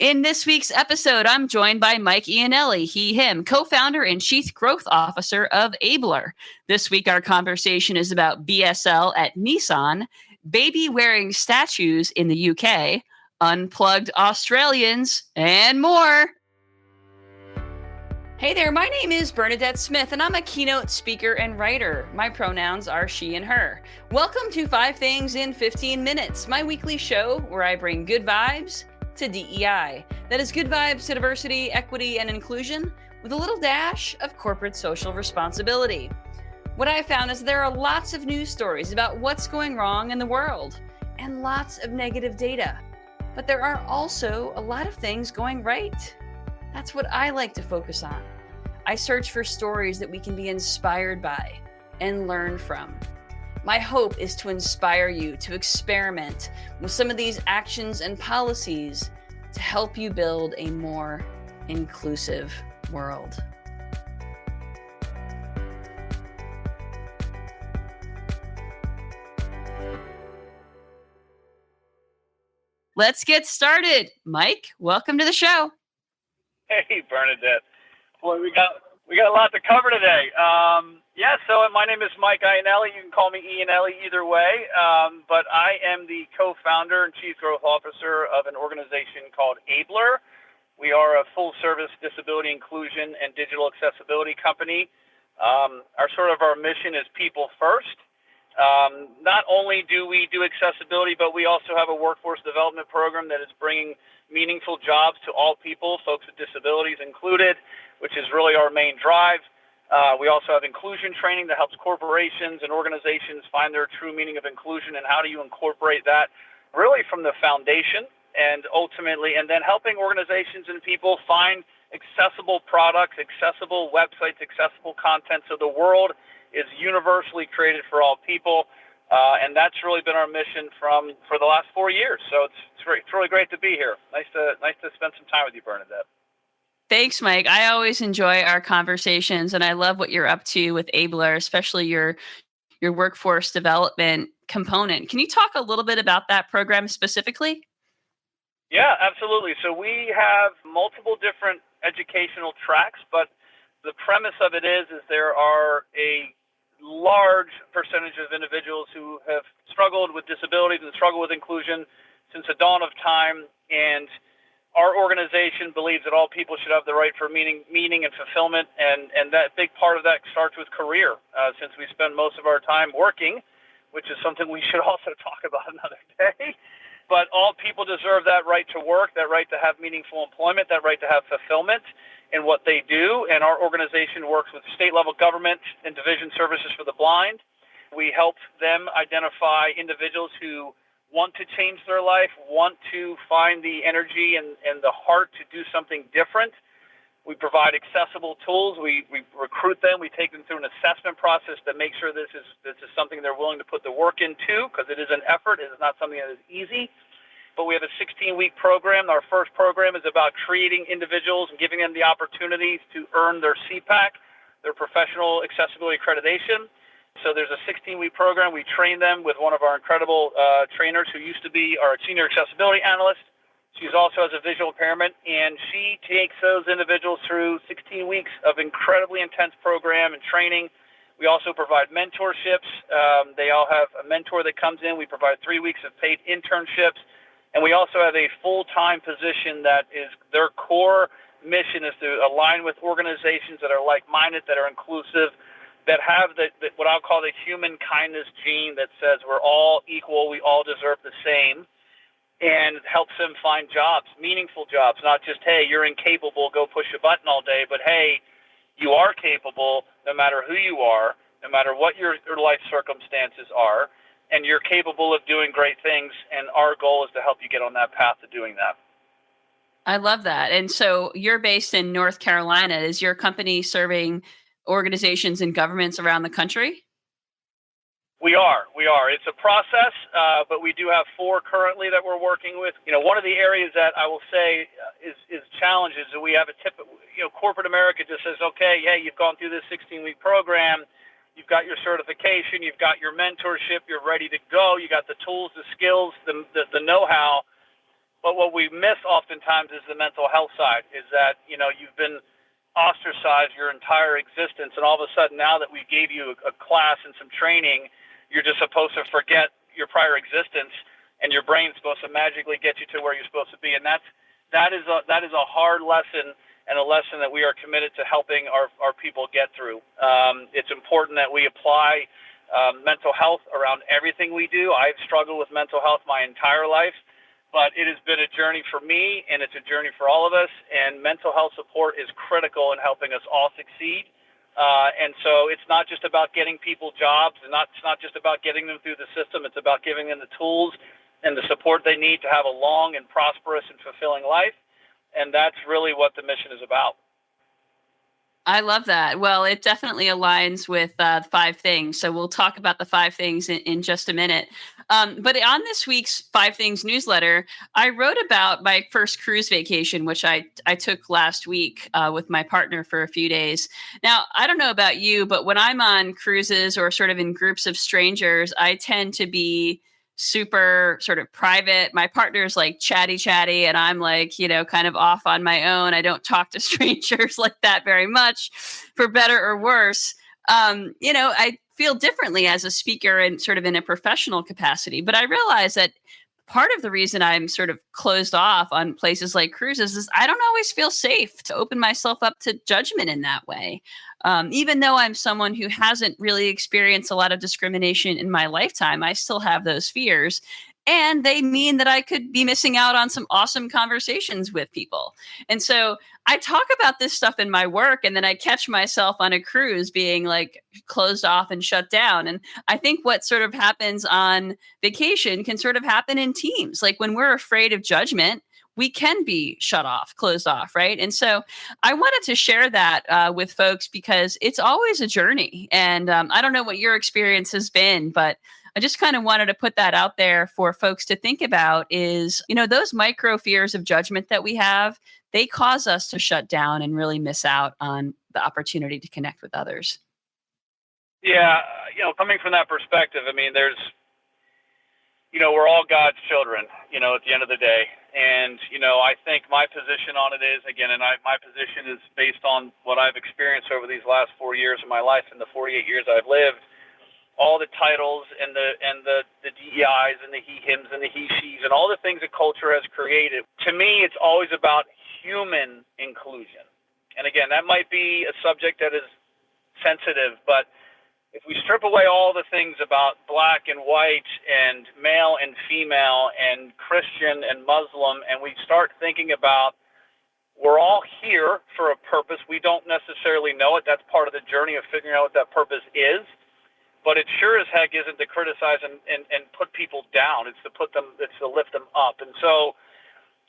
In this week's episode, I'm joined by Mike Iannelli, him, co-founder and chief growth officer of Ablr. This week, our conversation is about BSL at Nissan, baby wearing statues in the UK, unplugged Australians, and more. Hey there, my name is Bernadette Smith, and I'm a keynote speaker and writer. My pronouns are she and her. Welcome to 5 Things in 15 Minutes, my weekly show where I bring good vibes to DEI. That is good vibes to diversity, equity, and inclusion with a little dash of corporate social responsibility. What I found is there are lots of news stories about what's going wrong in the world and lots of negative data. But there are also a lot of things going right. That's what I like to focus on. I search for stories that we can be inspired by and learn from. My hope is to inspire you to experiment with some of these actions and policies to help you build a more inclusive world. Let's get started. Mike, welcome to the show. Hey, Bernadette. Boy, we got a lot to cover today. So my name is Mike Iannelli. You can call me Iannelli either way. But I am the co-founder and chief growth officer of an organization called Ablr. We are a full-service disability inclusion and digital accessibility company. Our mission is people first. Not only do we do accessibility, but we also have a workforce development program that is bringing meaningful jobs to all people, folks with disabilities included, which is really our main drive. We also have inclusion training that helps corporations and organizations find their true meaning of inclusion and how do you incorporate that really from the foundation and then helping organizations and people find accessible products, accessible websites, accessible content so the world is universally created for all people. And that's really been our mission for the last 4 years. So it's really great to be here. Nice to spend some time with you, Bernadette. Thanks, Mike. I always enjoy our conversations, and I love what you're up to with Ablr, especially your workforce development component. Can you talk a little bit about that program specifically? Yeah, absolutely. So we have multiple different educational tracks, but the premise of it is there are a large percentage of individuals who have struggled with disabilities and struggled with inclusion since the dawn of time, and our organization believes that all people should have the right for meaning and fulfillment, and that big part of that starts with career, since we spend most of our time working, which is something we should also talk about another day. But all people deserve that right to work, that right to have meaningful employment, that right to have fulfillment in what they do. And our organization works with state-level government and division services for the blind. We help them identify individuals who want to change their life, want to find the energy and the heart to do something different. We provide accessible tools. We recruit them. We take them through an assessment process to make sure this is something they're willing to put the work into, because it is an effort. It is not something that is easy. But we have a 16-week program. Our first program is about creating individuals and giving them the opportunities to earn their CPAC, their professional accessibility accreditation. So there's a 16-week program. We train them with one of our incredible trainers who used to be our senior accessibility analyst. She also has a visual impairment, and she takes those individuals through 16 weeks of incredibly intense program and training. We also provide mentorships. They all have a mentor that comes in. We provide 3 weeks of paid internships. And we also have a full-time position that is their core mission is to align with organizations that are like-minded, that are inclusive, that have what I'll call the human kindness gene that says we're all equal, we all deserve the same, and it helps them find jobs, meaningful jobs, not just, hey, you're incapable, go push a button all day, but hey, you are capable no matter who you are, no matter what your life circumstances are, and you're capable of doing great things, and our goal is to help you get on that path to doing that. I love that. And so you're based in North Carolina. Is your company serving organizations and governments around the country? We are. It's a process, but we do have 4 currently that we're working with. One of the areas that I will say is challenges that we have corporate America just says, okay, hey, you've gone through this 16-week program, you've got your certification, you've got your mentorship, you're ready to go, you got the tools, the skills, the know-how. But what we miss oftentimes is the mental health side, is that, you've been ostracized your entire existence, and all of a sudden now that we gave you a class and some training, you're just supposed to forget your prior existence, and your brain's supposed to magically get you to where you're supposed to be. And that is a hard lesson, and a lesson that we are committed to helping our people get through. It's important that we apply mental health around everything we do. I've struggled with mental health my entire life, but it has been a journey for me, and it's a journey for all of us, and mental health support is critical in helping us all succeed. And so it's not just about getting people jobs, and it's not just about getting them through the system. It's about giving them the tools and the support they need to have a long and prosperous and fulfilling life. And that's really what the mission is about. I love that. Well, it definitely aligns with 5 things. So we'll talk about the 5 things in just a minute. But on this week's 5 Things newsletter, I wrote about my first cruise vacation, which I took last week with my partner for a few days. Now, I don't know about you, but when I'm on cruises or sort of in groups of strangers, I tend to be super sort of private. My partner's like chatty, and I'm like, kind of off on my own. I don't talk to strangers like that very much, for better or worse. I feel differently as a speaker and sort of in a professional capacity, but I realize that part of the reason I'm sort of closed off on places like cruises is I don't always feel safe to open myself up to judgment in that way. Even though I'm someone who hasn't really experienced a lot of discrimination in my lifetime, I still have those fears. And they mean that I could be missing out on some awesome conversations with people. And so I talk about this stuff in my work, and then I catch myself on a cruise being like closed off and shut down. And I think what sort of happens on vacation can sort of happen in teams. Like when we're afraid of judgment, we can be shut off, closed off, right? And so I wanted to share that with folks because it's always a journey. And I don't know what your experience has been, but I just kind of wanted to put that out there for folks to think about is, those micro fears of judgment that we have, they cause us to shut down and really miss out on the opportunity to connect with others. Yeah, coming from that perspective, I mean, we're all God's children, at the end of the day. And, I think my position on it is, again, my position is based on what I've experienced over these last 4 years of my life and the 48 years I've lived. All the titles and the DEIs and the he hims and the he she's and all the things that culture has created. To me, it's always about human inclusion. And again, that might be a subject that is sensitive, but if we strip away all the things about black and white and male and female and Christian and Muslim, and we start thinking about we're all here for a purpose. We don't necessarily know it. That's part of the journey of figuring out what that purpose is. But it sure as heck isn't to criticize and put people down. It's to lift them up. And so,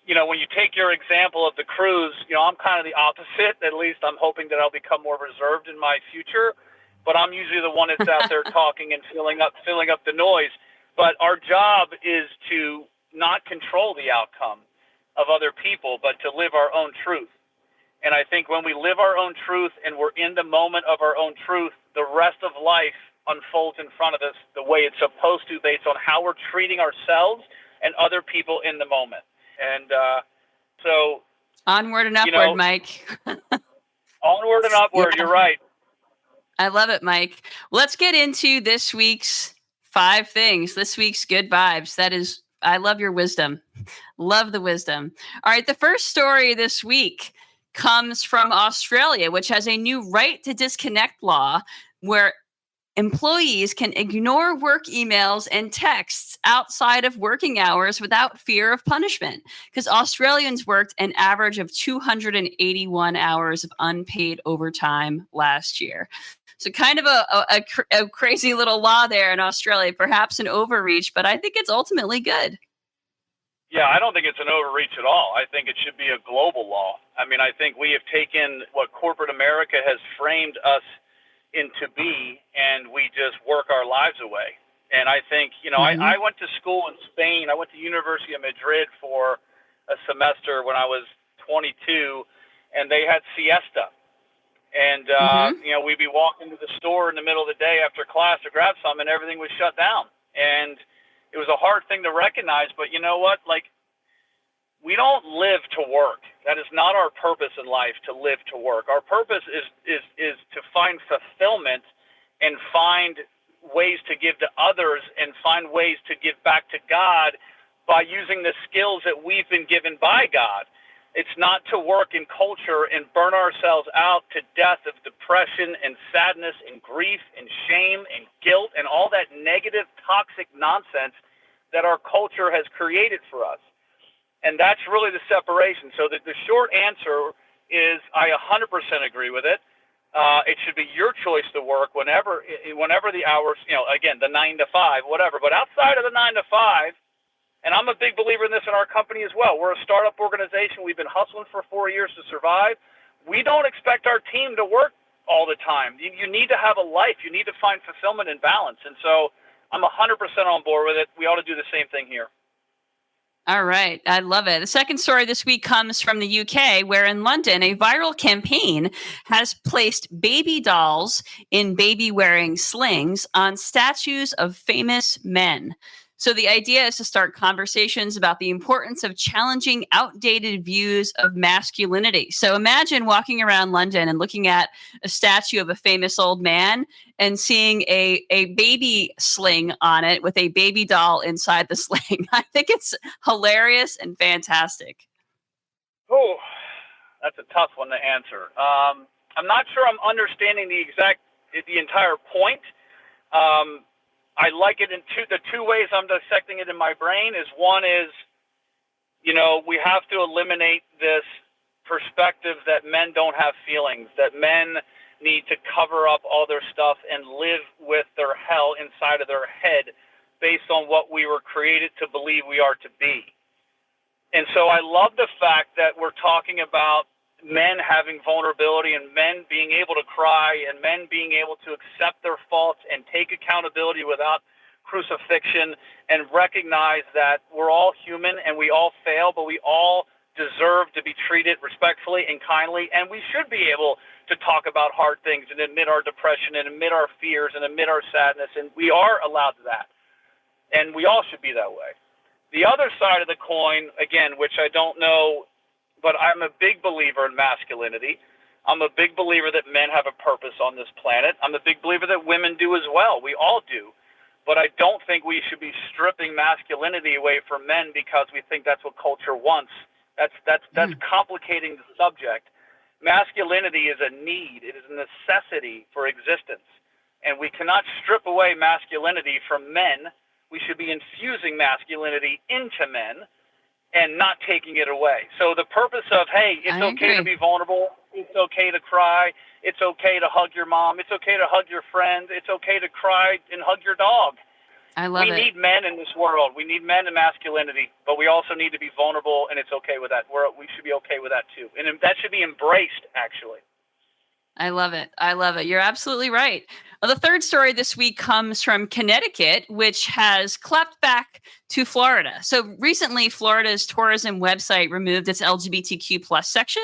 when you take your example of the cruise, I'm kind of the opposite. At least I'm hoping that I'll become more reserved in my future. But I'm usually the one that's out there talking and filling up the noise. But our job is to not control the outcome of other people, but to live our own truth. And I think when we live our own truth and we're in the moment of our own truth, the rest of life unfolds in front of us the way it's supposed to, based on how we're treating ourselves and other people in the moment. And so onward and upward, Mike. Onward and upward. Yeah. You're right. I love it, Mike. Let's get into this week's 5 things, this week's good vibes. I love your wisdom. Love the wisdom. All right. The first story this week comes from Australia, which has a new right to disconnect law where employees can ignore work emails and texts outside of working hours without fear of punishment, because Australians worked an average of 281 hours of unpaid overtime last year. So kind of a crazy little law there in Australia, perhaps an overreach, but I think it's ultimately good. Yeah, I don't think it's an overreach at all. I think it should be a global law. I mean, I think we have taken what corporate America has framed us into be, and we just work our lives away. And I think, I went to school in Spain. I went to University of Madrid for a semester when I was 22, and they had siesta. And, we'd be walking to the store in the middle of the day after class to grab something, and everything was shut down. And it was a hard thing to recognize, but you know what? Like, we don't live to work. That is not our purpose in life, to live to work. Our purpose is to find fulfillment and find ways to give to others and find ways to give back to God by using the skills that we've been given by God. It's not to work in culture and burn ourselves out to death of depression and sadness and grief and shame and guilt and all that negative, toxic nonsense that our culture has created for us. And that's really the separation. So the short answer is I 100% agree with it. It should be your choice to work whenever the hours, again, the 9 to 5, whatever. But outside of the 9 to 5, and I'm a big believer in this in our company as well. We're a startup organization. We've been hustling for 4 years to survive. We don't expect our team to work all the time. You need to have a life. You need to find fulfillment and balance. And so I'm 100% on board with it. We ought to do the same thing here. All right. I love it. The second story this week comes from the UK, where in London, a viral campaign has placed baby dolls in baby-wearing slings on statues of famous men. So the idea is to start conversations about the importance of challenging outdated views of masculinity. So imagine walking around London and looking at a statue of a famous old man and seeing a baby sling on it with a baby doll inside the sling. I think it's hilarious and fantastic. Oh, that's a tough one to answer. I'm not sure I'm understanding the entire point. I like it in the two ways I'm dissecting it in my brain is one is, we have to eliminate this perspective that men don't have feelings, that men need to cover up all their stuff and live with their hell inside of their head based on what we were created to believe we are to be. And so I love the fact that we're talking about men having vulnerability and men being able to cry and men being able to accept their faults and take accountability without crucifixion and recognize that we're all human and we all fail, but we all deserve to be treated respectfully and kindly, and we should be able to talk about hard things and admit our depression and admit our fears and admit our sadness, and we are allowed to that, and we all should be that way. The other side of the coin, again, which I don't know, but I'm a big believer in masculinity. I'm a big believer that men have a purpose on this planet. I'm a big believer that women do as well. We all do. But I don't think we should be stripping masculinity away from men because we think that's what culture wants. That's complicating the subject. Masculinity is a need. It is a necessity for existence. And we cannot strip away masculinity from men. We should be infusing masculinity into men and not taking it away. So the purpose of, hey, it's okay to be vulnerable. It's okay to cry. It's okay to hug your mom. It's okay to hug your friend. It's okay to cry and hug your dog. I love it. We need men in this world. We need men in masculinity, but we also need to be vulnerable, and it's okay with that. We should be okay with that too. And that should be embraced, actually. I love it. I love it. You're absolutely right. Well, the third story this week comes from Connecticut, which has clapped back to Florida. So recently, Florida's tourism website removed its LGBTQ plus section.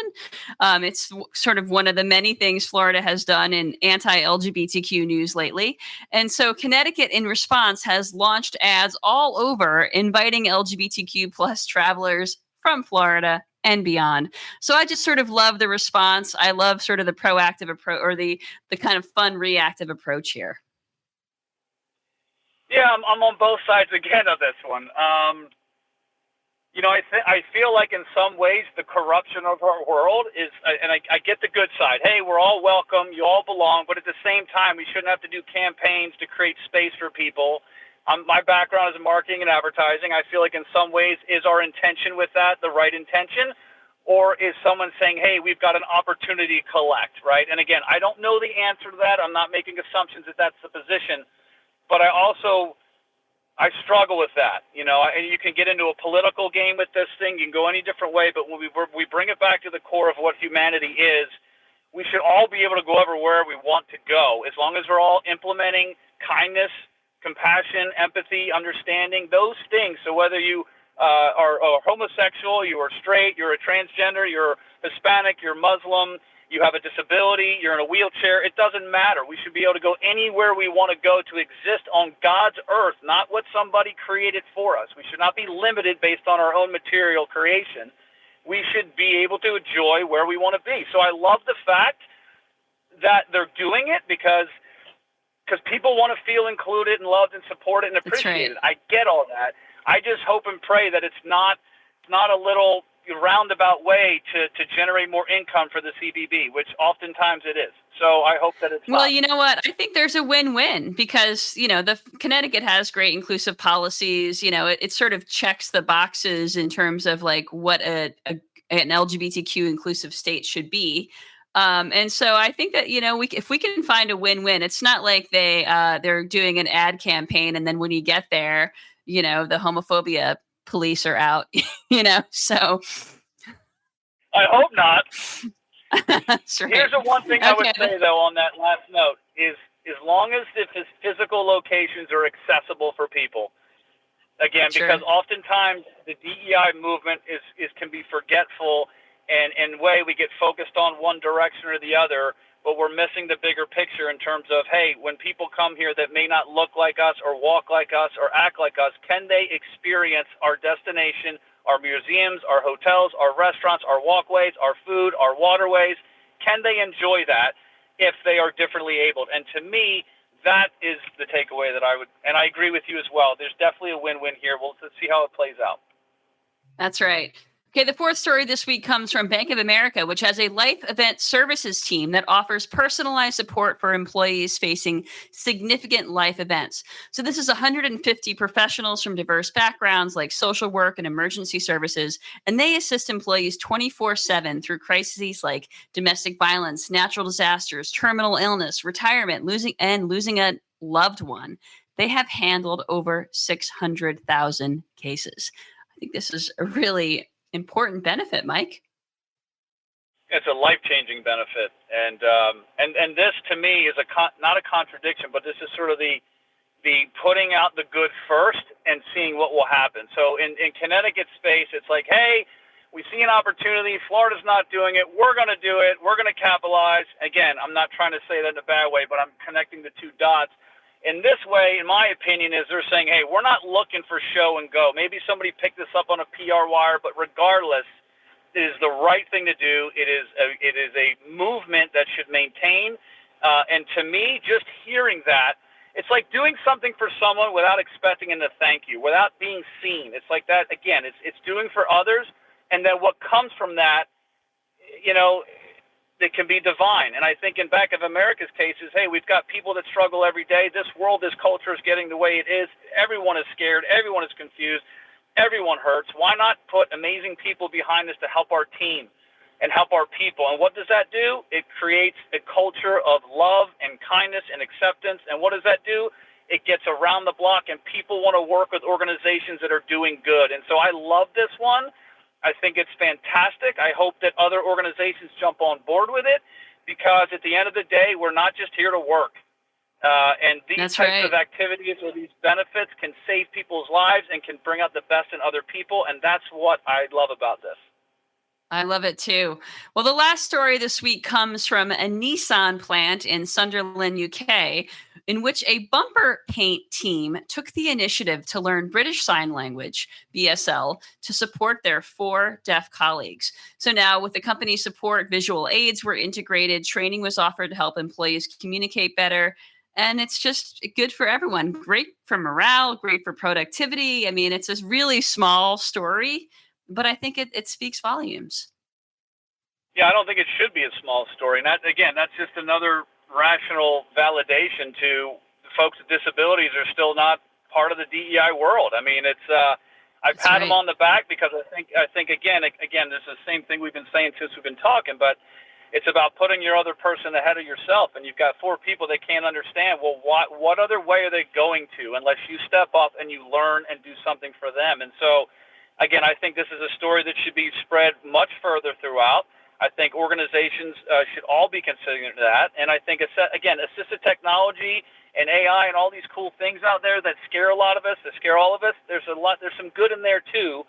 It's sort of one of the many things Florida has done in anti-LGBTQ news lately. And so Connecticut, in response, has launched ads all over inviting LGBTQ plus travelers from Florida and beyond. So I just sort of love the response. I love sort of the proactive approach or the kind of fun reactive approach here. Yeah, I'm on both sides again of this one. I feel like in some ways the corruption of our world is, and I get the good side. Hey, we're all welcome. You all belong. But at the same time, we shouldn't have to do campaigns to create space for people. My background is in marketing and advertising. I feel like in some ways, is our intention with that the right intention? Or is someone saying, hey, we've got an opportunity to collect, right? And again, I don't know the answer to that. I'm not making assumptions that that's the position. But I struggle with that, and you can get into a political game with this thing. You can go any different way. But when we bring it back to the core of what humanity is, we should all be able to go everywhere we want to go, as long as we're all implementing kindness, compassion, empathy, understanding, those things. So whether you are homosexual, you are straight, you're a transgender, you're Hispanic, you're Muslim, you have a disability, you're in a wheelchair, it doesn't matter. We should be able to go anywhere we want to go to exist on God's earth, not what somebody created for us. We should not be limited based on our own material creation. We should be able to enjoy where we want to be. So I love the fact that they're doing it because people want to feel included and loved and supported and appreciated. Right. I get all that. I just hope and pray that it's not a little roundabout way to generate more income for the CBB, which oftentimes it is. So I hope that it's Well, not. you know what? I think there's a win-win because, the Connecticut has great inclusive policies. It sort of checks the boxes in terms of like what an LGBTQ inclusive state should be. And so I think that, if we can find a win-win, it's not like they're doing an ad campaign and then when you get there, the homophobia police are out, so. I hope not. That's right. Here's the one thing I would say, though, on that last note is as long as the physical locations are accessible for people. Again, because oftentimes the DEI movement can be forgetful, and in a way we get focused on one direction or the other, but we're missing the bigger picture in terms of, hey, when people come here that may not look like us or walk like us or act like us, can they experience our destination, our museums, our hotels, our restaurants, our walkways, our food, our waterways? Can they enjoy that if they are differently abled? And to me, that is the takeaway that I would, and I agree with you as well. There's definitely a win-win here. We'll see how it plays out. That's right. Okay, the fourth story this week comes from Bank of America, which has a life event services team that offers personalized support for employees facing significant life events. So this is 150 professionals from diverse backgrounds like social work and emergency services, and they assist employees 24/7 through crises like domestic violence, natural disasters, terminal illness, retirement, losing a loved one. They have handled over 600,000 cases. I think this is a really important benefit, Mike. It's a life-changing benefit, and this to me is not a contradiction, but this is sort of the putting out the good first and seeing what will happen. So in Connecticut space, it's like, hey, we see an opportunity. Florida's not doing it. We're going to do it. We're going to capitalize. Again, I'm not trying to say that in a bad way, but I'm connecting the two dots. In this way, in my opinion, is they're saying, hey, we're not looking for show and go. Maybe somebody picked this up on a PR wire, but regardless, it is the right thing to do. It is a movement that should maintain. And to me, just hearing that, it's like doing something for someone without expecting them to thank you, without being seen. It's like that, again, it's doing for others. And then what comes from that, it can be divine. And I think in Bank of America's case is, hey, we've got people that struggle every day. This world, this culture is getting the way it is. Everyone is scared. Everyone is confused. Everyone hurts. Why not put amazing people behind this to help our team and help our people? And what does that do? It creates a culture of love and kindness and acceptance. And what does that do? It gets around the block, and people want to work with organizations that are doing good. And so I love this one. I think it's fantastic. I hope that other organizations jump on board with it, because at the end of the day, we're not just here to work. And these types of activities or these benefits can save people's lives and can bring out the best in other people. And that's what I love about this. I love it too. Well, the last story this week comes from a Nissan plant in Sunderland, UK, in which a bumper paint team took the initiative to learn British Sign Language, BSL, to support their 4 deaf colleagues. So now, with the company's support, visual aids were integrated, training was offered to help employees communicate better, and it's just good for everyone. Great for morale, great for productivity. I mean, it's a really small story, but I think it speaks volumes. Yeah, I don't think it should be a small story. And that's just another rational validation to folks with disabilities are still not part of the DEI world. I mean, it's I pat them on the back because I think again, this is the same thing we've been saying since we've been talking, but it's about putting your other person ahead of yourself. And you've got 4 people that can't understand, well, what other way are they going to unless you step up and you learn and do something for them? And so, again, I think this is a story that should be spread much further throughout. I think organizations should all be considering that. And I think, again, assistive technology and AI and all these cool things out there that scare a lot of us, that scare all of us, there's some good in there too.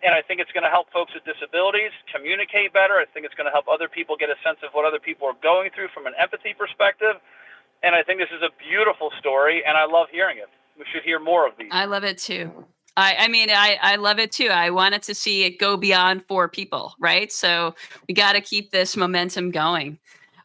And I think it's going to help folks with disabilities communicate better. I think it's going to help other people get a sense of what other people are going through from an empathy perspective. And I think this is a beautiful story, and I love hearing it. We should hear more of these. I love it too. I love it too. I wanted to see it go beyond 4 people, right? So we got to keep this momentum going.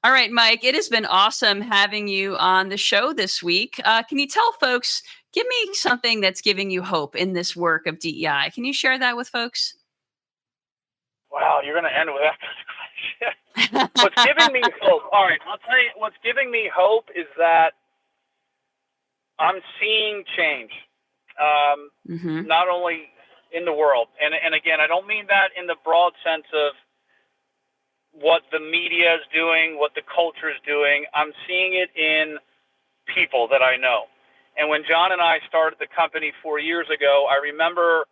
All right, Mike, it has been awesome having you on the show this week. Can you tell folks, give me something that's giving you hope in this work of DEI? Can you share that with folks? Wow, you're going to end with that question. What's giving me hope? All right, I'll tell you, what's giving me hope is that I'm seeing change, not only in the world. And again, I don't mean that in the broad sense of what the media is doing, what the culture is doing. I'm seeing it in people that I know. And when John and I started the company 4 years ago, I remember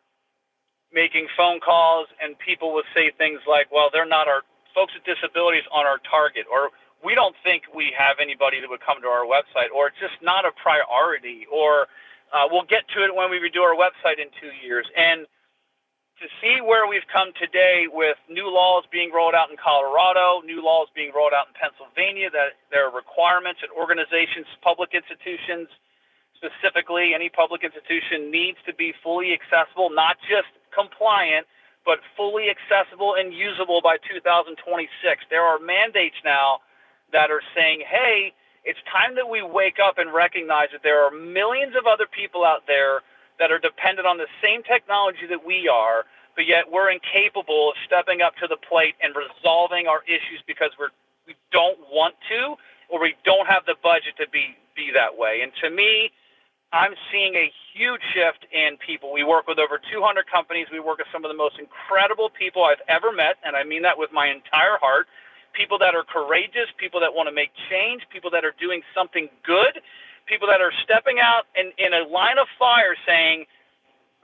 making phone calls and people would say things like, well, they're not our folks with disabilities on our target, or we don't think we have anybody that would come to our website, or it's just not a priority, or we'll get to it when we redo our website in 2 years. And to see where we've come today with new laws being rolled out in Colorado, new laws being rolled out in Pennsylvania, that there are requirements that organizations, public institutions, specifically any public institution needs to be fully accessible, not just compliant, but fully accessible and usable by 2026. There are mandates now that are saying, hey, it's time that we wake up and recognize that there are millions of other people out there that are dependent on the same technology that we are, but yet we're incapable of stepping up to the plate and resolving our issues because we don't want to, or we don't have the budget to be that way. And to me, I'm seeing a huge shift in people. We work with over 200 companies. We work with some of the most incredible people I've ever met, and I mean that with my entire heart. People that are courageous, people that want to make change, people that are doing something good, people that are stepping out in a line of fire saying,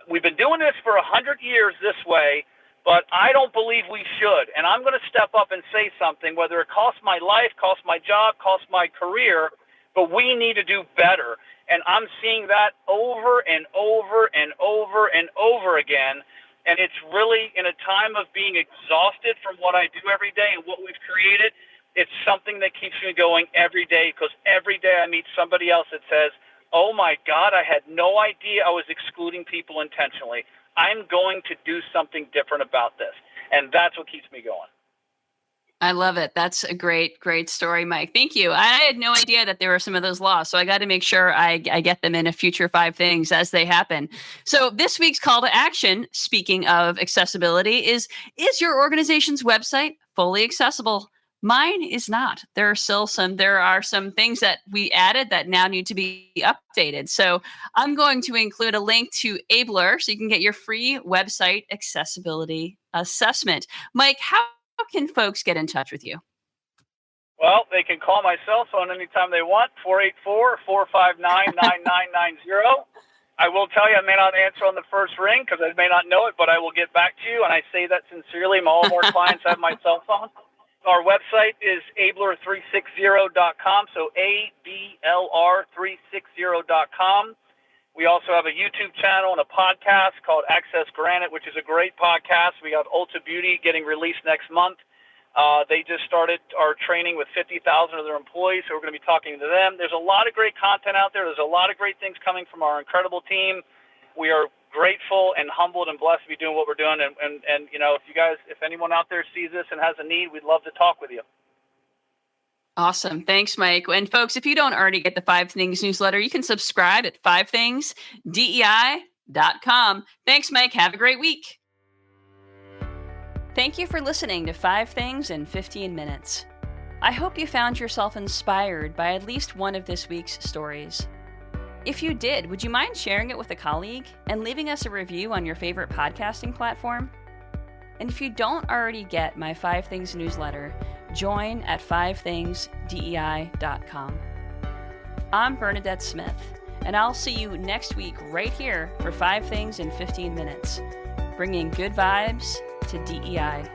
we've been doing this for 100 years this way, but I don't believe we should. And I'm going to step up and say something, whether it costs my life, costs my job, costs my career, but we need to do better. And I'm seeing that over and over and over and over again. And it's really in a time of being exhausted from what I do every day and what we've created. It's something that keeps me going every day, because every day I meet somebody else that says, oh my God, I had no idea I was excluding people intentionally. I'm going to do something different about this. And that's what keeps me going. I love it. That's a great, great story, Mike. Thank you. I had no idea that there were some of those laws, so I got to make sure I get them in a future 5 things as they happen. So this week's call to action, speaking of accessibility, is your organization's website fully accessible? Mine is not. There are some things that we added that now need to be updated. So I'm going to include a link to Ablr so you can get your free website accessibility assessment. Mike, how can folks get in touch with you? Well, they can call my cell phone anytime they want, 484-459-9990. I will tell you, I may not answer on the first ring because I may not know it, but I will get back to you, and I say that sincerely. All of our clients have my cell phone. Our website is Ablr360.com, so ABLR360.com. We also have a YouTube channel and a podcast called Access Granted, which is a great podcast. We got Ulta Beauty getting released next month. They just started our training with 50,000 of their employees, so we're going to be talking to them. There's a lot of great content out there. There's a lot of great things coming from our incredible team. We are grateful and humbled and blessed to be doing what we're doing. And you know, if anyone out there sees this and has a need, we'd love to talk with you. Awesome. Thanks, Mike. And folks, if you don't already get the 5 Things newsletter, you can subscribe at 5thingsdei.com. Thanks, Mike. Have a great week. Thank you for listening to 5 Things in 15 Minutes. I hope you found yourself inspired by at least one of this week's stories. If you did, would you mind sharing it with a colleague and leaving us a review on your favorite podcasting platform? And if you don't already get my 5 Things newsletter, join at 5thingsdei.com. I'm Bernadette Smith, and I'll see you next week right here for 5 Things in 15 Minutes, bringing good vibes to DEI.